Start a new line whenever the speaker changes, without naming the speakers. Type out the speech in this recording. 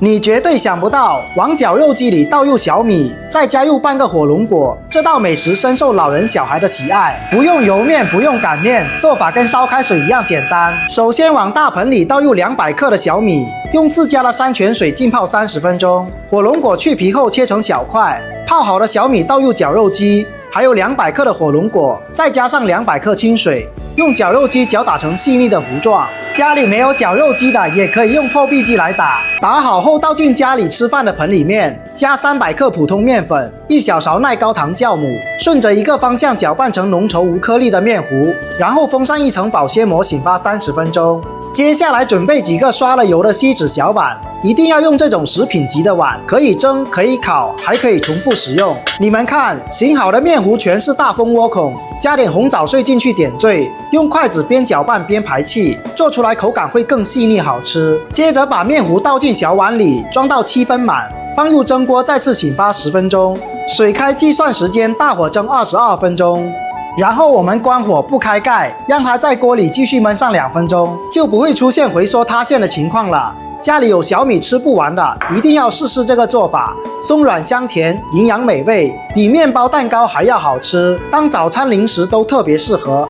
你绝对想不到，往绞肉机里倒入小米，再加入半个火龙果，这道美食深受老人小孩的喜爱。不用揉面，不用擀面，做法跟烧开水一样简单。首先往大盆里倒入200克的小米，用自家的山泉水浸泡30分钟。火龙果去皮后切成小块，泡好的小米倒入绞肉机。 还有200克的火龙果，再加上200克清水，用绞肉机搅打成细腻的糊状。家里没有绞肉机的，也可以用破壁机来打。打好后倒进家里吃饭的盆里面，加300克普通面粉，1小勺耐高糖酵母，顺着一个方向搅拌成浓稠无颗粒的面糊，然后封上一层保鲜膜，醒发30分钟。 接下来准备几个刷了油的锡纸小碗，一定要用这种食品级的碗，可以蒸，可以烤，还可以重复使用。你们看，醒好的面糊全是大蜂窝孔，加点红枣碎进去点缀，用筷子边搅拌边排气，做出来口感会更细腻好吃。接着把面糊倒进小碗里，装到7分满，放入蒸锅，再次醒发10分钟。水开计算时间，大火蒸22分钟。 然后我们关火不开盖，让它在锅里继续焖上2分钟，就不会出现回缩塌陷的情况了。家里有小米吃不完的，一定要试试这个做法，松软香甜，营养美味，比面包蛋糕还要好吃，当早餐零食都特别适合。